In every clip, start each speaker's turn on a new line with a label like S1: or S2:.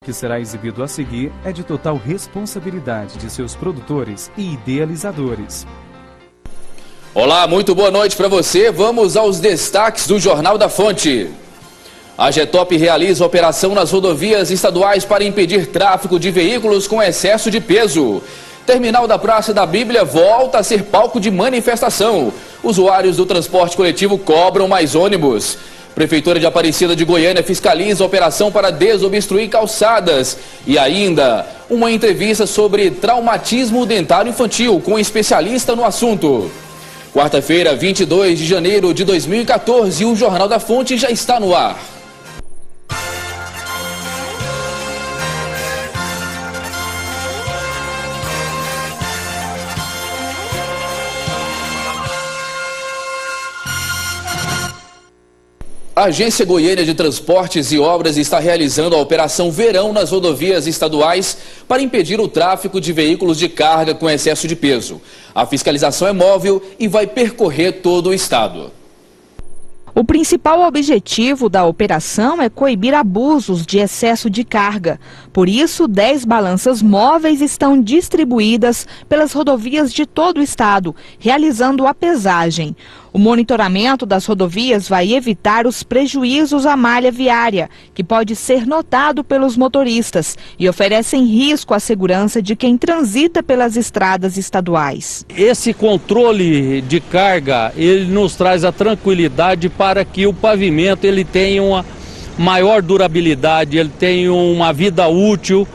S1: que será exibido a seguir é de total responsabilidade de seus produtores e idealizadores.
S2: Olá, muito boa noite para você. Vamos aos destaques do Jornal da Fonte. A Getop realiza operação nas rodovias estaduais para impedir tráfego de veículos com excesso de peso. Terminal da Praça da Bíblia volta a ser palco de manifestação. Usuários do transporte coletivo cobram mais ônibus. Prefeitura de Aparecida de Goiânia fiscaliza a operação para desobstruir calçadas. E ainda, uma entrevista sobre traumatismo dentário infantil com um especialista no assunto. Quarta-feira, 22 de janeiro de 2014, o Jornal da Fonte já está no ar. A Agência Goiânia de Transportes e Obras está realizando a Operação Verão nas rodovias estaduais para impedir o tráfego de veículos de carga com excesso de peso. A fiscalização é móvel e vai percorrer todo o estado.
S3: O principal objetivo da operação é coibir abusos de excesso de carga. Por isso, 10 balanças móveis estão distribuídas pelas rodovias de todo o estado, realizando a pesagem. O monitoramento das rodovias vai evitar os prejuízos à malha viária, que pode ser notado pelos motoristas e oferecem risco à segurança de quem transita pelas estradas estaduais.
S4: Esse controle de carga, ele nos traz a tranquilidade para que o pavimento ele tenha uma maior durabilidade, ele tenha uma vida útil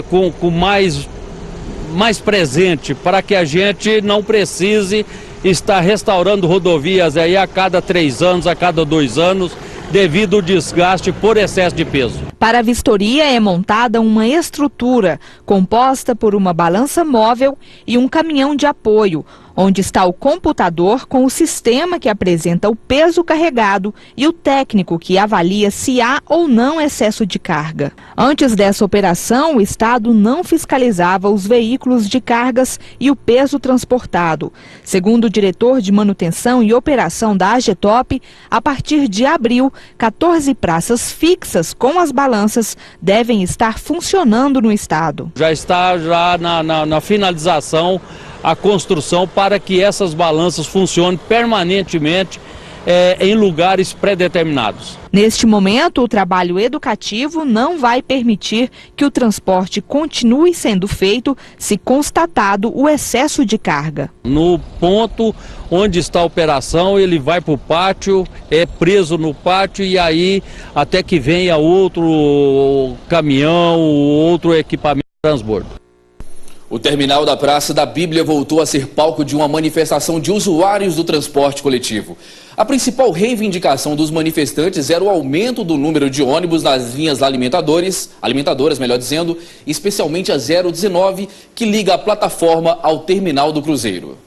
S4: com mais presente, para que a gente não precise estar restaurando rodovias aí a cada 3 anos, a cada 2 anos, devido ao desgaste por excesso de peso.
S3: Para a vistoria é montada uma estrutura composta por uma balança móvel e um caminhão de apoio, onde está o computador com o sistema que apresenta o peso carregado e o técnico que avalia se há ou não excesso de carga. Antes dessa operação, o Estado não fiscalizava os veículos de cargas e o peso transportado. Segundo o diretor de manutenção e operação da AGETOP, a partir de abril, 14 praças fixas com as balanças devem estar funcionando no Estado.
S4: Já está na finalização a construção para que essas balanças funcionem permanentemente em lugares pré-determinados.
S3: Neste momento, o trabalho educativo não vai permitir que o transporte continue sendo feito se constatado o excesso de carga.
S4: No ponto onde está a operação, ele vai para o pátio, é preso no pátio e aí até que venha outro caminhão, outro equipamento de transbordo.
S2: O terminal da Praça da Bíblia voltou a ser palco de uma manifestação de usuários do transporte coletivo. A principal reivindicação dos manifestantes era o aumento do número de ônibus nas linhas alimentadoras, especialmente a 019, que liga a plataforma ao terminal do Cruzeiro.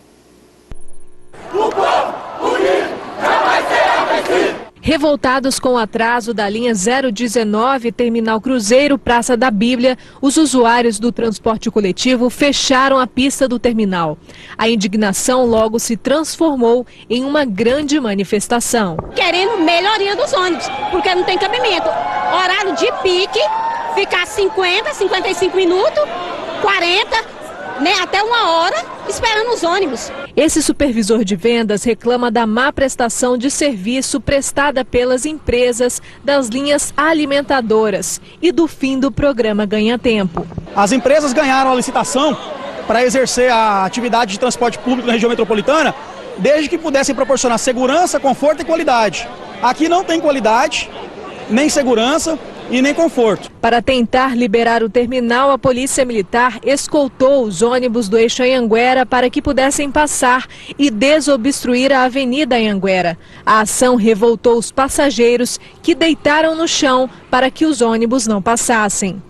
S5: Revoltados com o atraso da linha 019, Terminal Cruzeiro, Praça da Bíblia, os usuários do transporte coletivo fecharam a pista do terminal. A indignação logo se transformou em uma grande manifestação.
S6: Querendo melhoria dos ônibus, porque não tem cabimento. Horário de pique, ficar 50, 55 minutos, 40, até 1 hora esperando os ônibus.
S5: Esse supervisor de vendas reclama da má prestação de serviço prestada pelas empresas das linhas alimentadoras e do fim do programa Ganha Tempo.
S7: As empresas ganharam a licitação para exercer a atividade de transporte público na região metropolitana, desde que pudessem proporcionar segurança, conforto e qualidade. Aqui não tem qualidade, nem segurança e nem conforto.
S5: Para tentar liberar o terminal, a Polícia Militar escoltou os ônibus do eixo Anhanguera para que pudessem passar e desobstruir a Avenida Anhanguera. A ação revoltou os passageiros, que deitaram no chão para que os ônibus não passassem.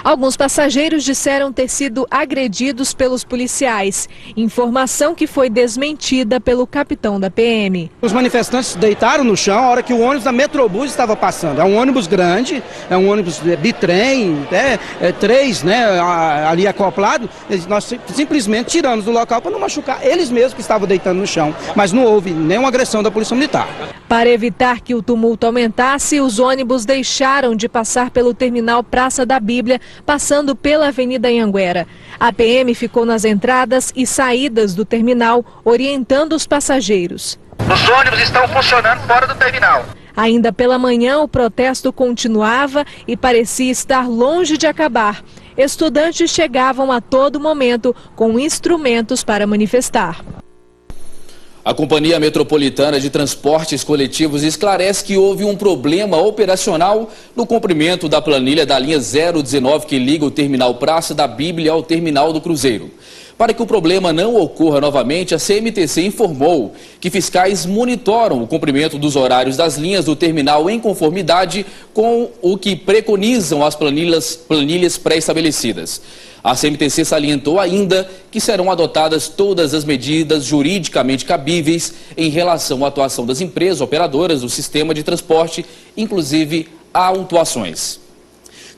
S5: Alguns passageiros disseram ter sido agredidos pelos policiais, informação que foi desmentida pelo capitão da PM.
S8: Os manifestantes deitaram no chão a hora que o ônibus da Metrobus estava passando. É um ônibus grande, é um ônibus bitrem, três, né, ali acoplado. Nós simplesmente tiramos do local para não machucar eles mesmos que estavam deitando no chão, mas não houve nenhuma agressão da Polícia Militar.
S5: Para evitar que o tumulto aumentasse, os ônibus deixaram de passar pelo terminal Praça da Bíblia, passando pela Avenida Anhanguera. A PM ficou nas entradas e saídas do terminal, orientando os passageiros.
S9: Os ônibus estão funcionando fora do terminal.
S5: Ainda pela manhã, o protesto continuava e parecia estar longe de acabar. Estudantes chegavam a todo momento com instrumentos para manifestar.
S2: A Companhia Metropolitana de Transportes Coletivos esclarece que houve um problema operacional no cumprimento da planilha da linha 019 que liga o terminal Praça da Bíblia ao terminal do Cruzeiro. Para que o problema não ocorra novamente, a CMTC informou que fiscais monitoram o cumprimento dos horários das linhas do terminal em conformidade com o que preconizam as planilhas pré-estabelecidas. A CMTC salientou ainda que serão adotadas todas as medidas juridicamente cabíveis em relação à atuação das empresas operadoras do sistema de transporte, inclusive autuações.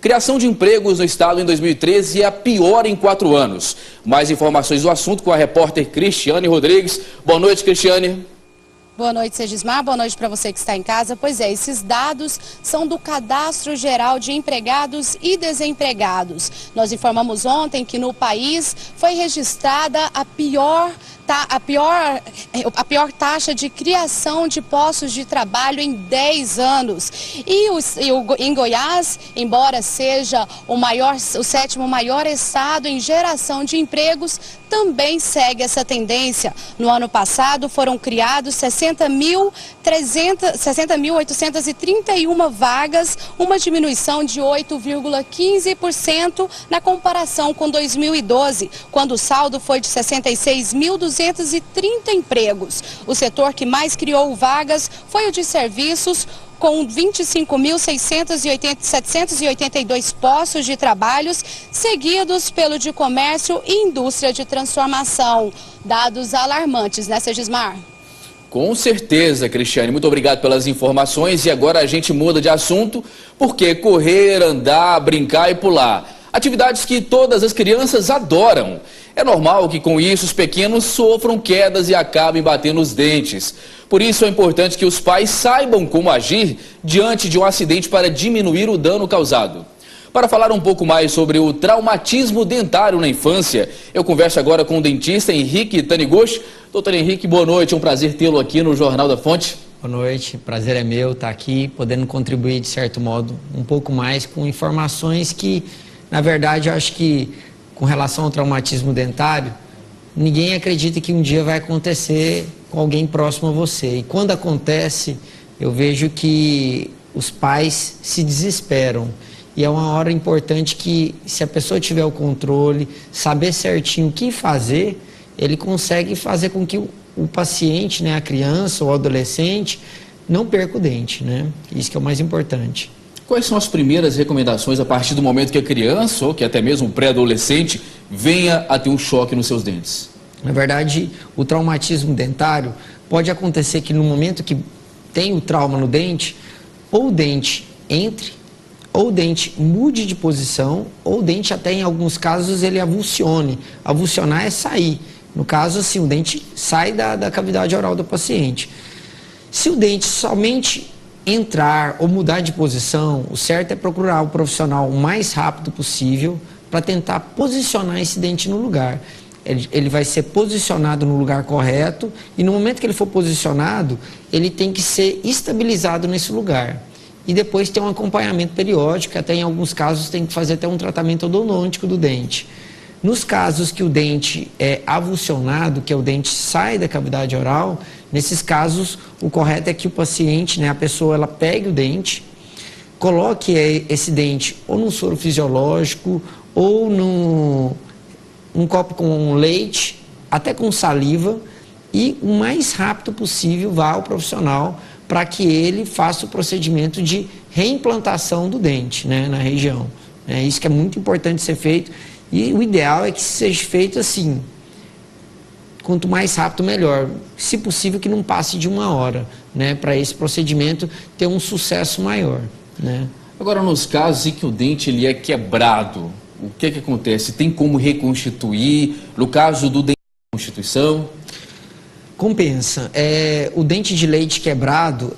S2: Criação de empregos no estado em 2013 é a pior em 4 anos. Mais informações do assunto com a repórter Cristiane Rodrigues. Boa noite, Cristiane.
S10: Boa noite, Segismar. Boa noite para você que está em casa. Pois é, esses dados são do Cadastro Geral de Empregados e Desempregados. Nós informamos ontem que no país foi registrada a pior taxa de criação de postos de trabalho em 10 anos. Em Goiás, embora seja o 7º maior estado em geração de empregos, também segue essa tendência. No ano passado foram criados 60.831 vagas, uma diminuição de 8,15% na comparação com 2012, quando o saldo foi de 66.230 empregos. O setor que mais criou vagas foi o de serviços, com 25.782 postos de trabalhos, seguidos pelo de comércio e indústria de transformação. Dados alarmantes, né, Segismar?
S2: Com certeza, Cristiane. Muito obrigado pelas informações. E agora a gente muda de assunto, porque correr, andar, brincar e pular, atividades que todas as crianças adoram. É normal que com isso os pequenos sofram quedas e acabem batendo os dentes. Por isso é importante que os pais saibam como agir diante de um acidente para diminuir o dano causado. Para falar um pouco mais sobre o traumatismo dentário na infância, eu converso agora com o dentista Henrique Taniguchi. Doutor Henrique, boa noite, é um prazer tê-lo aqui no Jornal da Fonte.
S11: Boa noite, prazer é meu estar aqui, podendo contribuir de certo modo um pouco mais com informações que, na verdade, eu acho que com relação ao traumatismo dentário, ninguém acredita que um dia vai acontecer com alguém próximo a você. E quando acontece, eu vejo que os pais se desesperam. E é uma hora importante que, se a pessoa tiver o controle, saber certinho o que fazer, ele consegue fazer com que o paciente, né, a criança ou o adolescente, não perca o dente, né? Isso que é o mais importante.
S2: Quais são as primeiras recomendações a partir do momento que a criança, ou que até mesmo o pré-adolescente, venha a ter um choque nos seus dentes?
S11: Na verdade, o traumatismo dentário pode acontecer que no momento que tem o trauma no dente, ou o dente entre, ou o dente mude de posição, ou o dente até em alguns casos ele avulsione. Avulsionar é sair. No caso, assim, o dente sai da cavidade oral do paciente. Se o dente somente entrar ou mudar de posição, o certo é procurar o profissional o mais rápido possível para tentar posicionar esse dente no lugar. Ele vai ser posicionado no lugar correto e no momento que ele for posicionado, ele tem que ser estabilizado nesse lugar. E depois tem um acompanhamento periódico, até em alguns casos tem que fazer até um tratamento odontológico do dente. Nos casos que o dente é avulsionado, que é o dente sai da cavidade oral, nesses casos o correto é que o paciente, né, a pessoa, ela pegue o dente, coloque esse dente ou num soro fisiológico ou num copo com leite, até com saliva, e o mais rápido possível vá ao profissional para que ele faça o procedimento de reimplantação do dente, né, na região. Isso que é muito importante ser feito. E o ideal é que seja feito assim, quanto mais rápido, melhor. Se possível, que não passe de 1 hora, né? Para esse procedimento ter um sucesso maior, né?
S2: Agora, nos casos em que o dente ele é quebrado, o que acontece? Tem como reconstituir? No caso do dente de reconstituição?
S11: Compensa. O dente de leite quebrado,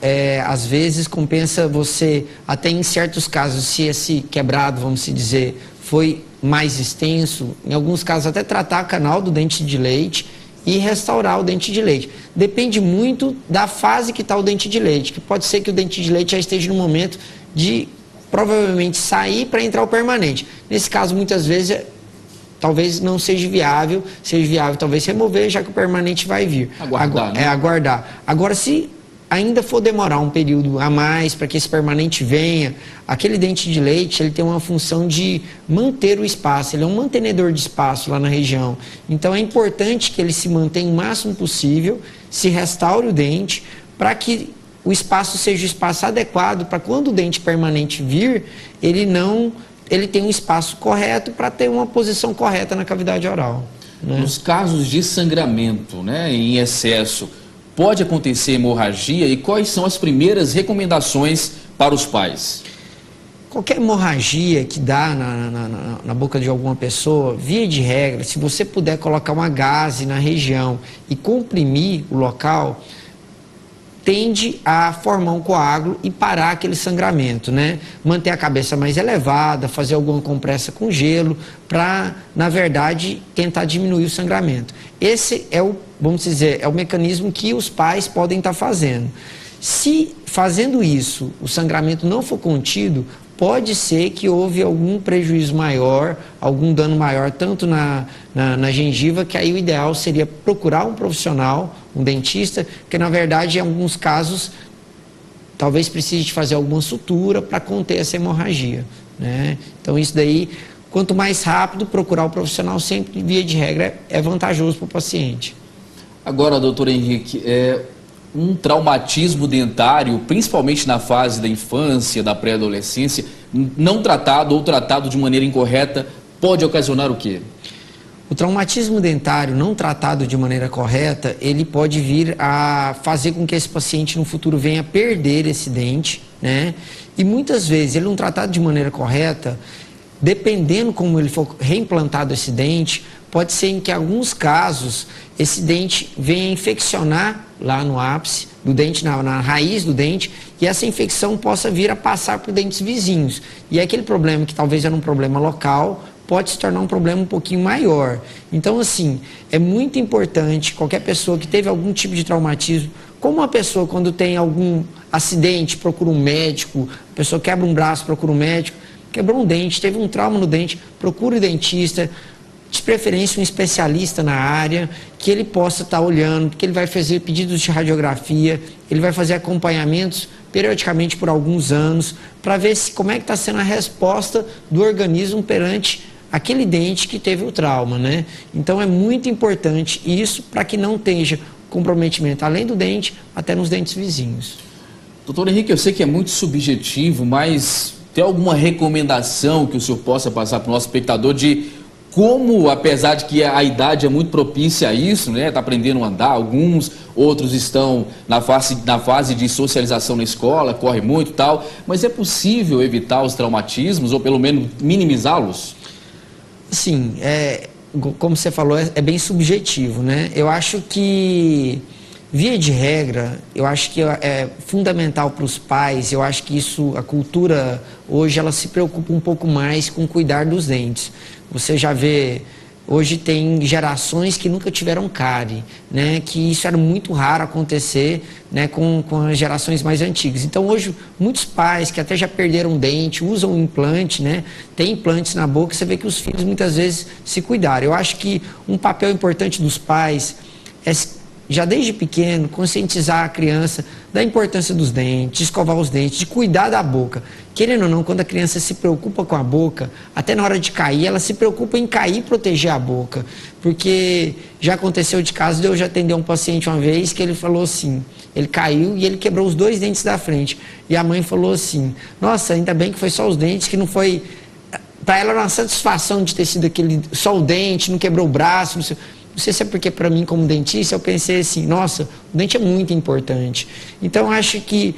S11: às vezes compensa você, até em certos casos, se esse quebrado, vamos dizer, foi mais extenso, em alguns casos até tratar o canal do dente de leite e restaurar o dente de leite. Depende muito da fase que está o dente de leite, que pode ser que o dente de leite já esteja no momento de provavelmente sair para entrar o permanente. Nesse caso, muitas vezes, talvez não seja viável, talvez remover, já que o permanente vai vir.
S2: Aguardar, né?
S11: Aguardar. Agora, se ainda for demorar um período a mais para que esse permanente venha, aquele dente de leite, ele tem uma função de manter o espaço, ele é um mantenedor de espaço lá na região. Então é importante que ele se mantenha o máximo possível, se restaure o dente, para que o espaço seja o espaço adequado, para quando o dente permanente vir, ele tem um espaço correto para ter uma posição correta na cavidade oral, né?
S2: Nos casos de sangramento, né, em excesso, pode acontecer hemorragia e quais são as primeiras recomendações para os pais?
S11: Qualquer hemorragia que dá na boca de alguma pessoa, via de regra, se você puder colocar uma gaze na região e comprimir o local, tende a formar um coágulo e parar aquele sangramento, né? Manter a cabeça mais elevada, fazer alguma compressa com gelo, para, na verdade, tentar diminuir o sangramento. Esse é o, vamos dizer, é o mecanismo que os pais podem estar fazendo. Se fazendo isso, o sangramento não for contido, pode ser que houve algum prejuízo maior, algum dano maior, tanto na gengiva, que aí o ideal seria procurar um profissional, um dentista, porque na verdade em alguns casos talvez precise de fazer alguma sutura para conter essa hemorragia, né? Então isso daí, quanto mais rápido procurar o profissional, sempre via de regra é vantajoso para o paciente.
S2: Agora, doutor Henrique, um traumatismo dentário, principalmente na fase da infância, da pré-adolescência, não tratado ou tratado de maneira incorreta, pode ocasionar o quê?
S11: O traumatismo dentário não tratado de maneira correta, ele pode vir a fazer com que esse paciente no futuro venha a perder esse dente, né? E muitas vezes, ele não tratado de maneira correta, dependendo como ele for reimplantado esse dente, pode ser em que em alguns casos esse dente venha infeccionar lá no ápice do dente, na raiz do dente, e essa infecção possa vir a passar por dentes vizinhos. E aquele problema que talvez era um problema local, pode se tornar um problema um pouquinho maior. Então, assim, é muito importante qualquer pessoa que teve algum tipo de traumatismo, como uma pessoa quando tem algum acidente, procura um médico, a pessoa quebra um braço, procura um médico, quebrou um dente, teve um trauma no dente, procura o dentista, de preferência um especialista na área, que ele possa estar olhando, que ele vai fazer pedidos de radiografia, ele vai fazer acompanhamentos periodicamente por alguns anos, para ver como é que está sendo a resposta do organismo perante aquele dente que teve o trauma, né? Então é muito importante isso para que não tenha comprometimento, além do dente, até nos dentes vizinhos.
S2: Doutor Henrique, eu sei que é muito subjetivo, mas tem alguma recomendação que o senhor possa passar para o nosso espectador de como, apesar de que a idade é muito propícia a isso, né? Está aprendendo a andar, alguns, outros estão na fase de socialização na escola, corre muito e tal, mas é possível evitar os traumatismos ou pelo menos minimizá-los?
S11: Sim, como você falou, é bem subjetivo, né? Eu acho que, via de regra, eu acho que é fundamental para os pais, eu acho que isso, a cultura hoje, ela se preocupa um pouco mais com cuidar dos dentes. Você já vê, hoje tem gerações que nunca tiveram cárie, né? Que isso era muito raro acontecer, né? Com as gerações mais antigas. Então hoje, muitos pais que até já perderam dente, usam implante, né? Tem implantes na boca, você vê que os filhos muitas vezes se cuidaram. Eu acho que um papel importante dos pais é, já desde pequeno, conscientizar a criança da importância dos dentes, de escovar os dentes, de cuidar da boca. Querendo ou não, quando a criança se preocupa com a boca, até na hora de cair, ela se preocupa em cair e proteger a boca. Porque já aconteceu de caso de eu já atender um paciente uma vez que ele falou assim, ele caiu e ele quebrou os 2 dentes da frente. E a mãe falou assim, nossa, ainda bem que foi só os dentes, que não foi para ela era uma satisfação de ter sido aquele, só o dente, não quebrou o braço, não sei se é porque para mim como dentista eu pensei assim, nossa, o dente é muito importante. Então acho que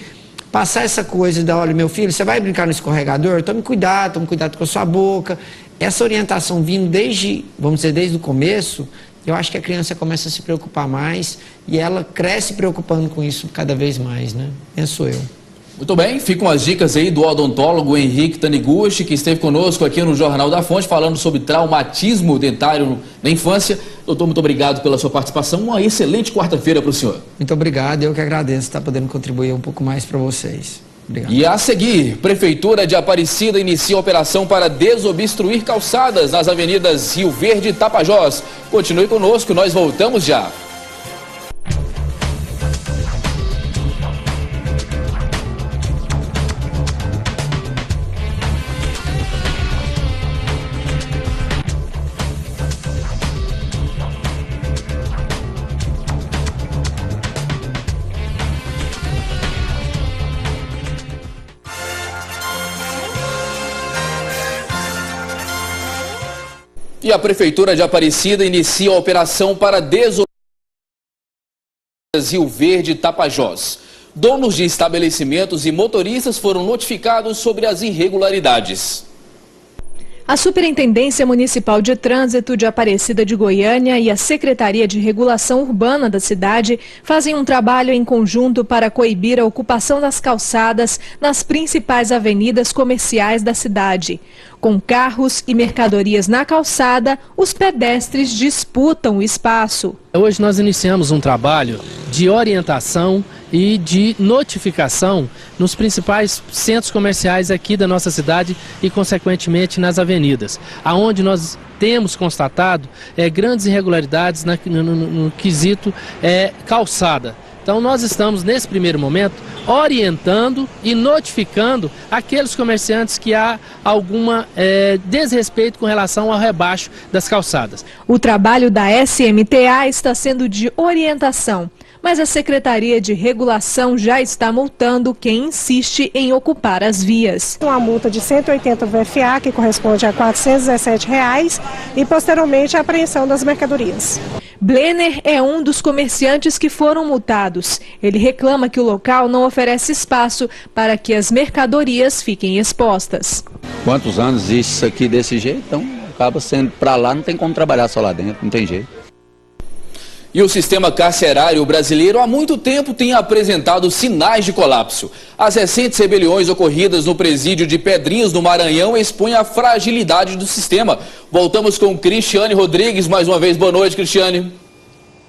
S11: passar essa coisa da, olha, meu filho, você vai brincar no escorregador? Tome cuidado com a sua boca. Essa orientação vindo desde, vamos dizer, desde o começo, eu acho que a criança começa a se preocupar mais e ela cresce preocupando com isso cada vez mais, né? Penso eu.
S2: Muito bem, ficam as dicas aí do odontólogo Henrique Taniguchi, que esteve conosco aqui no Jornal da Fonte, falando sobre traumatismo dentário na infância. Doutor, muito obrigado pela sua participação. Uma excelente quarta-feira para o senhor.
S11: Muito obrigado, eu que agradeço estar podendo contribuir um pouco mais para vocês. Obrigado.
S2: E a seguir, Prefeitura de Aparecida inicia a operação para desobstruir calçadas nas avenidas Rio Verde e Tapajós. Continue conosco, nós voltamos já. E a Prefeitura de Aparecida inicia a operação para desobstruir Rio Verde e Tapajós. Donos de estabelecimentos e motoristas foram notificados sobre as irregularidades.
S5: A Superintendência Municipal de Trânsito de Aparecida de Goiânia e a Secretaria de Regulação Urbana da cidade fazem um trabalho em conjunto para coibir a ocupação das calçadas nas principais avenidas comerciais da cidade. Com carros e mercadorias na calçada, os pedestres disputam o espaço.
S12: Hoje nós iniciamos um trabalho de orientação e de notificação nos principais centros comerciais aqui da nossa cidade e, consequentemente, nas avenidas, aonde nós temos constatado grandes irregularidades no quesito calçada. Então nós estamos, nesse primeiro momento, orientando e notificando aqueles comerciantes que há alguma desrespeito com relação ao rebaixo das calçadas.
S5: O trabalho da SMTA está sendo de orientação, mas a Secretaria de Regulação já está multando quem insiste em ocupar as vias.
S13: Uma multa de 180 VFA, que corresponde a R$ 417, e posteriormente a apreensão das mercadorias.
S5: Blenner é um dos comerciantes que foram multados. Ele reclama que o local não oferece espaço para que as mercadorias fiquem expostas.
S14: Quantos anos isso aqui desse jeito? Então acaba sendo para lá, não tem como trabalhar só lá dentro, não tem jeito.
S2: E o sistema carcerário brasileiro há muito tempo tem apresentado sinais de colapso. As recentes rebeliões ocorridas no presídio de Pedrinhos, no Maranhão, expõem a fragilidade do sistema. Voltamos com Cristiane Rodrigues. Mais uma vez, boa noite, Cristiane.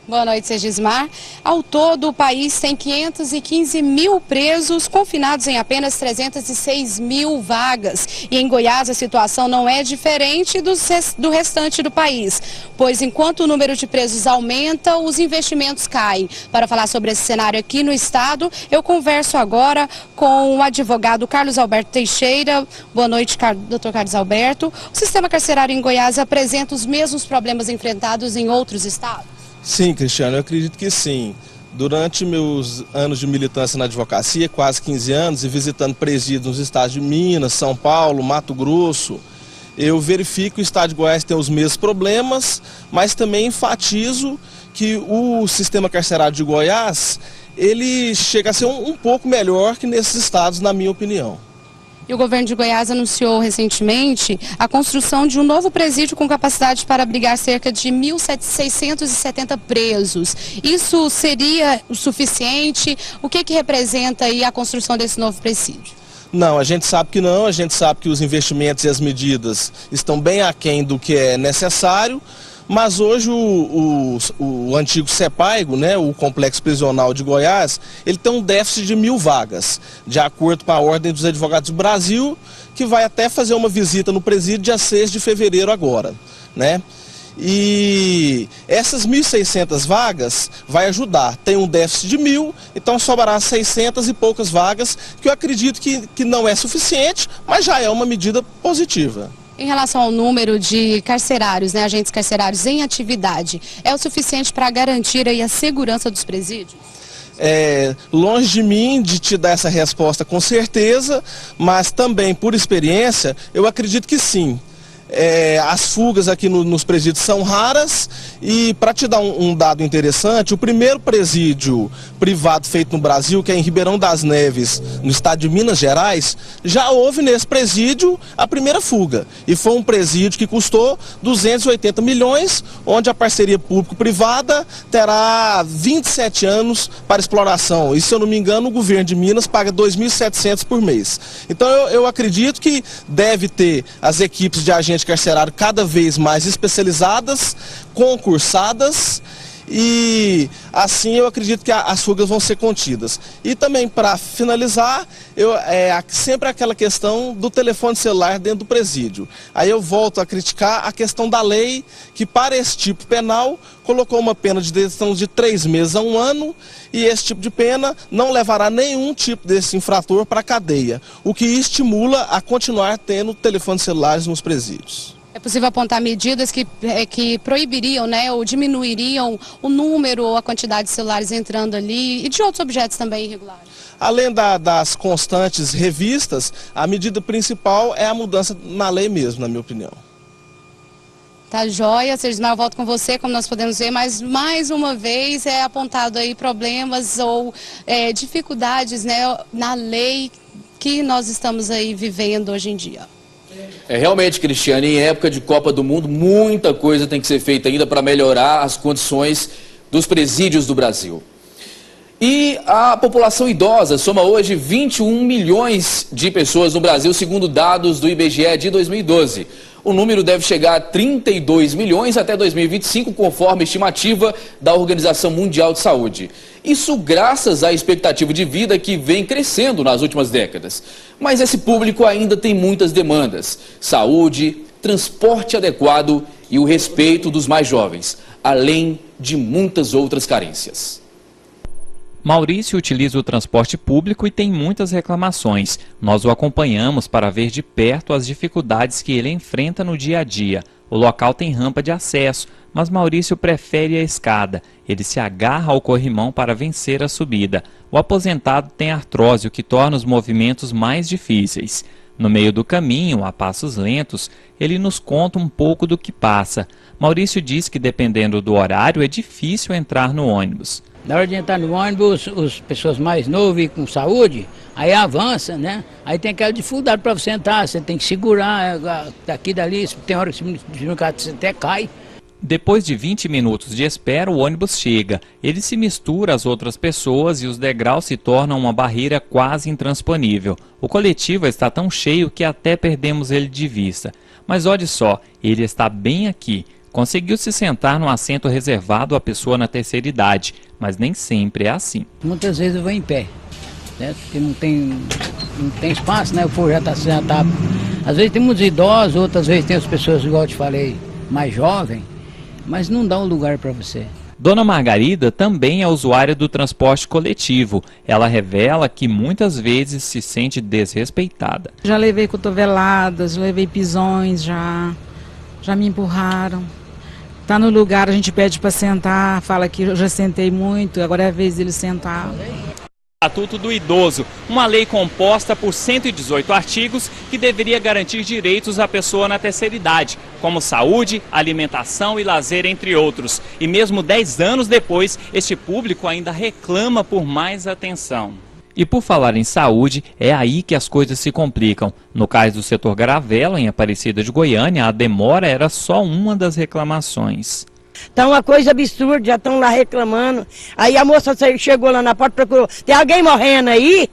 S10: Boa noite, Sergismar. Ao todo, o país tem 515 mil presos, confinados em apenas 306 mil vagas. E em Goiás, a situação não é diferente do restante do país, pois enquanto o número de presos aumenta, os investimentos caem. Para falar sobre esse cenário aqui no estado, eu converso agora com o advogado Carlos Alberto Teixeira. Boa noite, doutor Carlos Alberto. O sistema carcerário em Goiás apresenta os mesmos problemas enfrentados em outros estados?
S15: Sim, Cristiano, eu acredito que sim. Durante meus anos de militância na advocacia, quase 15 anos, e visitando presídios nos estados de Minas, São Paulo, Mato Grosso, eu verifico que o estado de Goiás tem os mesmos problemas, mas também enfatizo que o sistema carcerário de Goiás, ele chega a ser um pouco melhor que nesses estados, na minha opinião.
S10: E o governo de Goiás anunciou recentemente a construção de um novo presídio com capacidade para abrigar cerca de 1.670 presos. Isso seria o suficiente? O que representa aí a construção desse novo presídio?
S15: Não, a gente sabe que não, a gente sabe que os investimentos e as medidas estão bem aquém do que é necessário. Mas hoje o antigo CEPAIGO, né, o Complexo Prisional de Goiás, ele tem um déficit de 1.000 vagas, de acordo com a Ordem dos Advogados do Brasil, que vai até fazer uma visita no presídio dia 6 de fevereiro agora, né? E essas 1.600 vagas vai ajudar. Tem um déficit de 1.000, então sobrará 600 e poucas vagas, que eu acredito que não é suficiente, mas já é uma medida positiva.
S10: Em relação ao número de carcerários, né, agentes carcerários em atividade, é o suficiente para garantir aí a segurança dos presídios?
S15: Longe de mim de te dar essa resposta com certeza, mas também por experiência eu acredito que sim. As fugas aqui nos presídios são raras e, para te dar um dado interessante, o primeiro presídio privado feito no Brasil, que é em Ribeirão das Neves, no estado de Minas Gerais, já houve nesse presídio a primeira fuga. E foi um presídio que custou 280 milhões, onde a parceria público-privada terá 27 anos para exploração. E, se eu não me engano, o governo de Minas paga 2.700 por mês. Então eu acredito que deve ter as equipes de agentes carcerário cada vez mais especializadas, concursadas, e assim eu acredito que as fugas vão ser contidas. E também, para finalizar, sempre aquela questão do telefone celular dentro do presídio. Aí eu volto a criticar a questão da lei, que para esse tipo penal colocou uma pena de detenção de 3 meses a 1 ano, e esse tipo de pena não levará nenhum tipo desse infrator para a cadeia, o que estimula a continuar tendo telefones celulares nos presídios.
S10: É possível apontar medidas que proibiriam, né, ou diminuiriam o número ou a quantidade de celulares entrando ali e de outros objetos também irregulares?
S15: Além das constantes revistas, a medida principal é a mudança na lei mesmo, na minha opinião.
S10: Tá joia, Sérgio Ismael, eu volto com você, como nós podemos ver, mas mais uma vez é apontado aí problemas ou dificuldades, né, na lei que nós estamos aí vivendo hoje em dia.
S2: Realmente, Cristiane, em época de Copa do Mundo, muita coisa tem que ser feita ainda para melhorar as condições dos presídios do Brasil. E a população idosa soma hoje 21 milhões de pessoas no Brasil, segundo dados do IBGE de 2012. O número deve chegar a 32 milhões até 2025, conforme estimativa da Organização Mundial de Saúde. Isso graças à expectativa de vida que vem crescendo nas últimas décadas. Mas esse público ainda tem muitas demandas: saúde, transporte adequado e o respeito dos mais jovens, além de muitas outras carências.
S16: Maurício utiliza o transporte público e tem muitas reclamações. Nós o acompanhamos para ver de perto as dificuldades que ele enfrenta no dia a dia. O local tem rampa de acesso, mas Maurício prefere a escada. Ele se agarra ao corrimão para vencer a subida. O aposentado tem artrose, o que torna os movimentos mais difíceis. No meio do caminho, a passos lentos, ele nos conta um pouco do que passa. Maurício diz que, dependendo do horário, é difícil entrar no ônibus.
S17: Na hora de entrar no ônibus, as pessoas mais novas e com saúde, aí avança, né? Aí tem aquela dificuldade para você entrar, você tem que segurar daqui e dali, tem hora que você até cai.
S16: Depois de 20 minutos de espera, o ônibus chega. Ele se mistura às outras pessoas e os degraus se tornam uma barreira quase intransponível. O coletivo está tão cheio que até perdemos ele de vista. Mas olhe só, ele está bem aqui. Conseguiu se sentar no assento reservado à pessoa na terceira idade, mas nem sempre é assim.
S17: Muitas vezes eu vou em pé, né? Porque não tem espaço, né? O povo já tá. Às vezes tem muitos idosos, outras vezes tem as pessoas, igual eu te falei, mais jovens, mas não dá um lugar para você.
S16: Dona Margarida também é usuária do transporte coletivo. Ela revela que muitas vezes se sente desrespeitada.
S18: Já levei cotoveladas, já levei pisões, já me empurraram. Tá no lugar, a gente pede para sentar, fala que eu já sentei muito, agora é a vez dele sentar.
S16: Estatuto do Idoso, uma lei composta por 118 artigos que deveria garantir direitos à pessoa na terceira idade, como saúde, alimentação e lazer, entre outros. E mesmo 10 anos depois, este público ainda reclama por mais atenção. E por falar em saúde, é aí que as coisas se complicam. No caso do setor Garavelo, em Aparecida de Goiânia, a demora era só uma das reclamações.
S19: Tá uma coisa absurda, já estão lá reclamando. Aí a moça chegou lá na porta e procurou: tem alguém morrendo aí?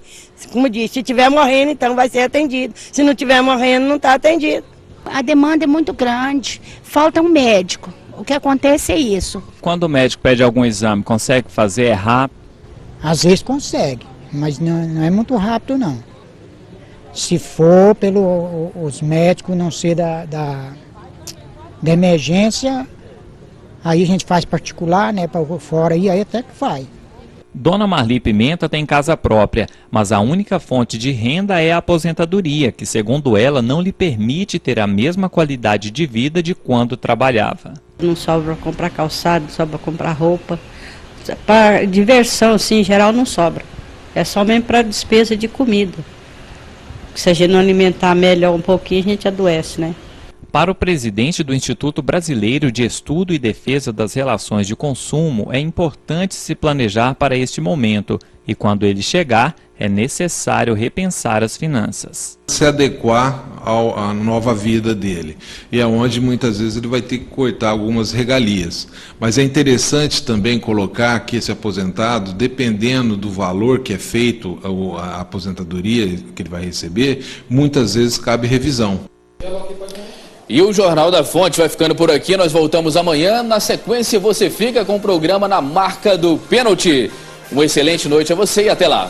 S19: Como disse, se tiver morrendo, então vai ser atendido. Se não tiver morrendo, não está atendido.
S20: A demanda é muito grande, falta um médico. O que acontece é isso.
S16: Quando o médico pede algum exame, consegue fazer rápido?
S21: Às vezes consegue, mas não é muito rápido não. Se for os médicos não ser da emergência, aí a gente faz particular, né, para fora, e aí até que faz.
S16: Dona Marli Pimenta tem casa própria, mas a única fonte de renda é a aposentadoria, que, segundo ela, não lhe permite ter a mesma qualidade de vida de quando trabalhava.
S1: Não sobra comprar calçado, não sobra comprar roupa. Para diversão, assim, em geral, não sobra. É só mesmo para despesa de comida. Se a gente não alimentar melhor um pouquinho, a gente adoece, né?
S16: Para o presidente do Instituto Brasileiro de Estudo e Defesa das Relações de Consumo, é importante se planejar para este momento e, quando ele chegar, é necessário repensar as finanças.
S22: Se adequar à nova vida dele. E é onde muitas vezes ele vai ter que cortar algumas regalias. Mas é interessante também colocar que esse aposentado, dependendo do valor que é feito a aposentadoria que ele vai receber, muitas vezes cabe revisão.
S2: E o Jornal da Fonte vai ficando por aqui. Nós voltamos amanhã. Na sequência, você fica com o programa Na Marca do Pênalti. Uma excelente noite a você e até lá.